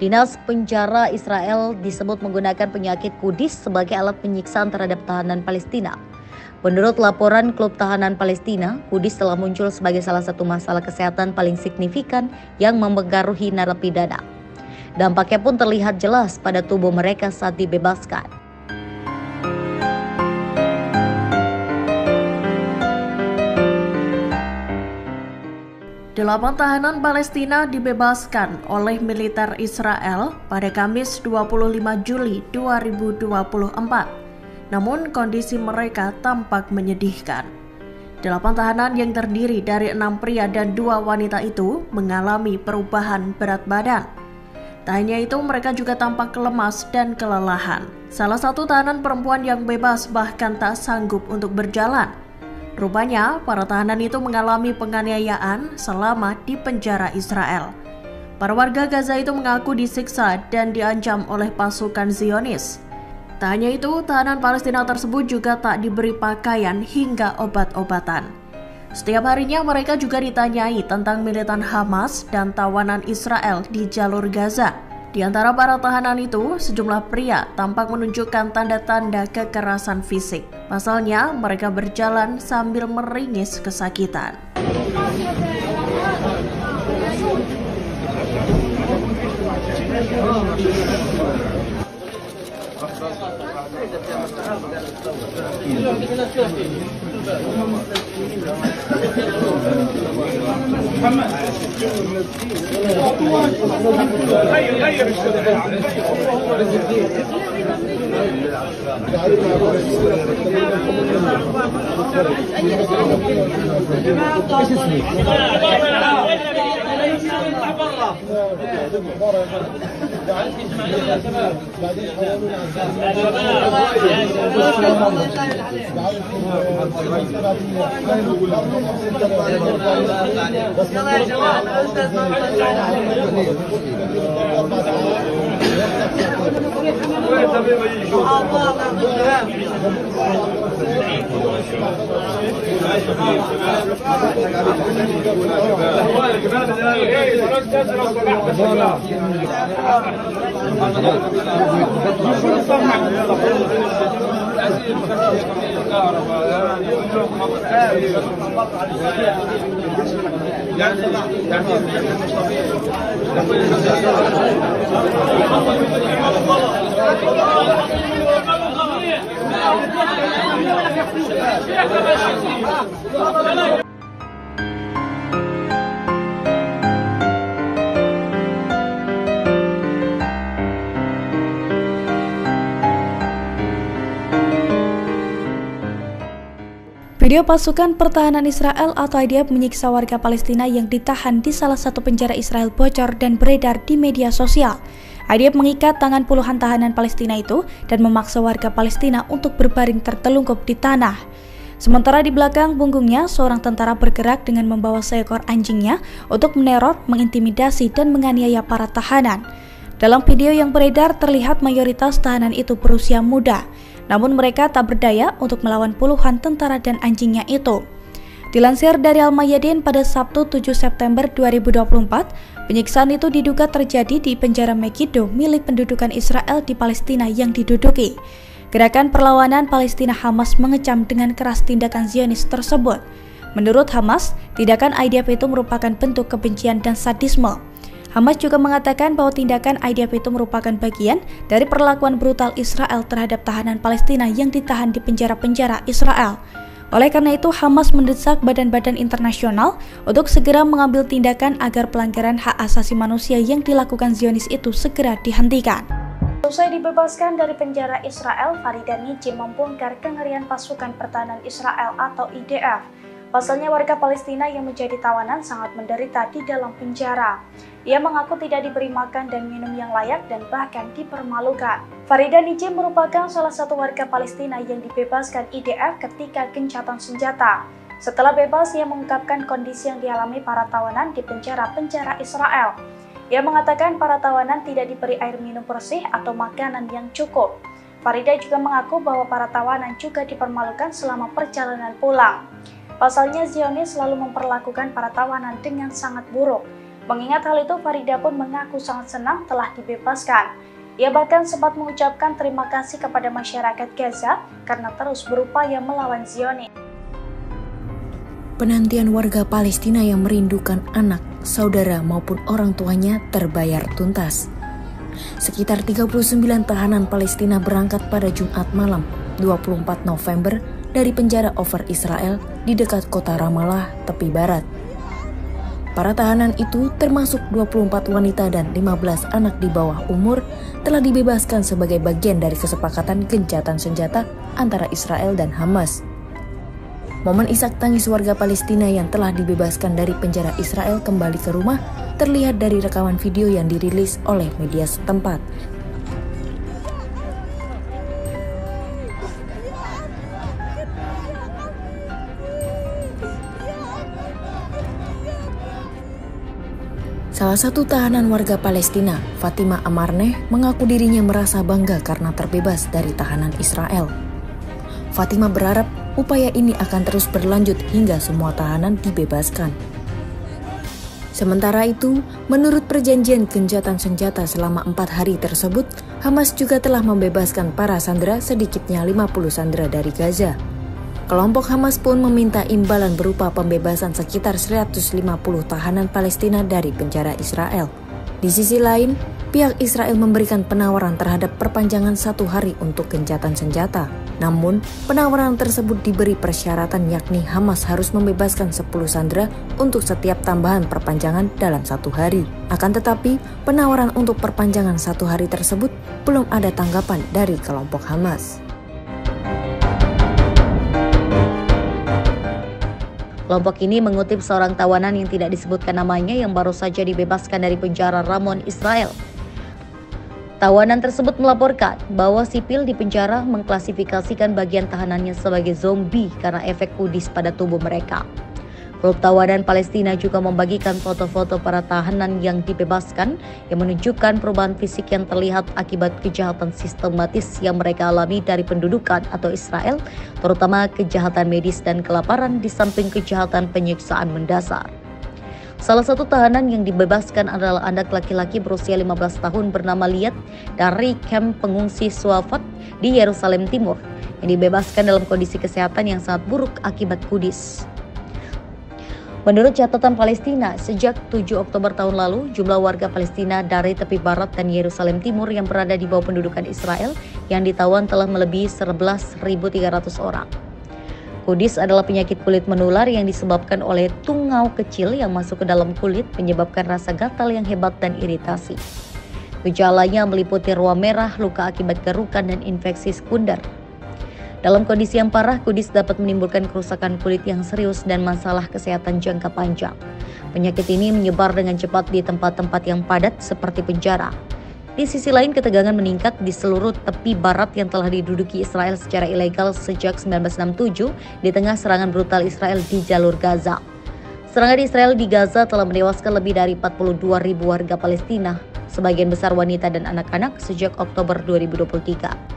Dinas Penjara Israel disebut menggunakan penyakit kudis sebagai alat penyiksaan terhadap tahanan Palestina. Menurut laporan klub tahanan Palestina, kudis telah muncul sebagai salah satu masalah kesehatan paling signifikan yang memengaruhi narapidana. Dampaknya pun terlihat jelas pada tubuh mereka saat dibebaskan. Delapan tahanan Palestina dibebaskan oleh militer Israel pada Kamis 25 Juli 2024. Namun kondisi mereka tampak menyedihkan. 8 tahanan yang terdiri dari 6 pria dan 2 wanita itu mengalami perubahan berat badan. Tak hanya itu, mereka juga tampak lemas dan kelelahan. Salah satu tahanan perempuan yang bebas bahkan tak sanggup untuk berjalan. Rupanya, para tahanan itu mengalami penganiayaan selama di penjara Israel. Para warga Gaza itu mengaku disiksa dan diancam oleh pasukan Zionis. Tak hanya itu, tahanan Palestina tersebut juga tak diberi pakaian hingga obat-obatan. Setiap harinya mereka juga ditanyai tentang militan Hamas dan tawanan Israel di jalur Gaza. Di antara para tahanan itu, sejumlah pria tampak menunjukkan tanda-tanda kekerasan fisik. Pasalnya, mereka berjalan sambil meringis kesakitan. Video pasukan pertahanan Israel atau IDF menyiksa warga Palestina yang ditahan di salah satu penjara Israel bocor dan beredar di media sosial. IDF mengikat tangan puluhan tahanan Palestina itu dan memaksa warga Palestina untuk berbaring tertelungkup di tanah. Sementara di belakang punggungnya, seorang tentara bergerak dengan membawa seekor anjingnya untuk meneror, mengintimidasi, dan menganiaya para tahanan. Dalam video yang beredar, terlihat mayoritas tahanan itu berusia muda. Namun mereka tak berdaya untuk melawan puluhan tentara dan anjingnya itu. Dilansir dari Al-Mayadin pada Sabtu 7 September 2024, penyiksaan itu diduga terjadi di penjara Megiddo milik pendudukan Israel di Palestina yang diduduki. Gerakan perlawanan Palestina Hamas mengecam dengan keras tindakan Zionis tersebut. Menurut Hamas, tindakan IDF itu merupakan bentuk kebencian dan sadisme. Hamas juga mengatakan bahwa tindakan IDF itu merupakan bagian dari perlakuan brutal Israel terhadap tahanan Palestina yang ditahan di penjara-penjara Israel. Oleh karena itu, Hamas mendesak badan-badan internasional untuk segera mengambil tindakan agar pelanggaran hak asasi manusia yang dilakukan Zionis itu segera dihentikan. Usai dibebaskan dari penjara Israel, Farida Nijim membongkar kengerian pasukan pertahanan Israel atau IDF. Pasalnya warga Palestina yang menjadi tawanan sangat menderita di dalam penjara. Ia mengaku tidak diberi makan dan minum yang layak dan bahkan dipermalukan. Farida Nijim merupakan salah satu warga Palestina yang dibebaskan IDF ketika gencatan senjata. Setelah bebas, ia mengungkapkan kondisi yang dialami para tawanan di penjara-penjara Israel. Ia mengatakan para tawanan tidak diberi air minum bersih atau makanan yang cukup. Farida juga mengaku bahwa para tawanan juga dipermalukan selama perjalanan pulang. Pasalnya Zionis selalu memperlakukan para tawanan dengan sangat buruk. Mengingat hal itu, Farida pun mengaku sangat senang telah dibebaskan. Ia bahkan sempat mengucapkan terima kasih kepada masyarakat Gaza karena terus berupaya melawan Zionis. Penantian warga Palestina yang merindukan anak, saudara maupun orang tuanya terbayar tuntas. Sekitar 39 tahanan Palestina berangkat pada Jumat malam 24 November dari penjara over Israel di dekat kota Ramallah, tepi barat. Para tahanan itu termasuk 24 wanita dan 15 anak di bawah umur telah dibebaskan sebagai bagian dari kesepakatan gencatan senjata antara Israel dan Hamas. Momen isak tangis warga Palestina yang telah dibebaskan dari penjara Israel kembali ke rumah terlihat dari rekaman video yang dirilis oleh media setempat. Salah satu tahanan warga Palestina, Fatima Amarneh, mengaku dirinya merasa bangga karena terbebas dari tahanan Israel. Fatima berharap upaya ini akan terus berlanjut hingga semua tahanan dibebaskan. Sementara itu, menurut perjanjian gencatan senjata selama 4 hari tersebut, Hamas juga telah membebaskan para sandera, sedikitnya 50 sandera dari Gaza. Kelompok Hamas pun meminta imbalan berupa pembebasan sekitar 150 tahanan Palestina dari penjara Israel. Di sisi lain, pihak Israel memberikan penawaran terhadap perpanjangan 1 hari untuk gencatan senjata. Namun, penawaran tersebut diberi persyaratan yakni Hamas harus membebaskan 10 sandera untuk setiap tambahan perpanjangan dalam 1 hari. Akan tetapi, penawaran untuk perpanjangan 1 hari tersebut belum ada tanggapan dari kelompok Hamas. Kelompok ini mengutip seorang tawanan yang tidak disebutkan namanya yang baru saja dibebaskan dari penjara Ramon, Israel. Tawanan tersebut melaporkan bahwa sipil di penjara mengklasifikasikan bagian tahanannya sebagai zombie karena efek kudis pada tubuh mereka. Klub tawanan Palestina juga membagikan foto-foto para tahanan yang dibebaskan yang menunjukkan perubahan fisik yang terlihat akibat kejahatan sistematis yang mereka alami dari pendudukan atau Israel, terutama kejahatan medis dan kelaparan di samping kejahatan penyiksaan mendasar. Salah satu tahanan yang dibebaskan adalah anak laki-laki berusia 15 tahun bernama Liat dari kamp pengungsi Suafat di Yerusalem Timur yang dibebaskan dalam kondisi kesehatan yang sangat buruk akibat kudis. Menurut catatan Palestina, sejak 7 Oktober tahun lalu, jumlah warga Palestina dari tepi barat dan Yerusalem Timur yang berada di bawah pendudukan Israel yang ditawan telah melebihi 11.300 orang. Kudis adalah penyakit kulit menular yang disebabkan oleh tungau kecil yang masuk ke dalam kulit, menyebabkan rasa gatal yang hebat dan iritasi. Gejalanya meliputi ruam merah, luka akibat kerukan, dan infeksi sekunder. Dalam kondisi yang parah, kudis dapat menimbulkan kerusakan kulit yang serius dan masalah kesehatan jangka panjang. Penyakit ini menyebar dengan cepat di tempat-tempat yang padat seperti penjara. Di sisi lain, ketegangan meningkat di seluruh tepi barat yang telah diduduki Israel secara ilegal sejak 1967 di tengah serangan brutal Israel di jalur Gaza. Serangan Israel di Gaza telah menewaskan lebih dari 42.000 warga Palestina, sebagian besar wanita dan anak-anak sejak Oktober 2023.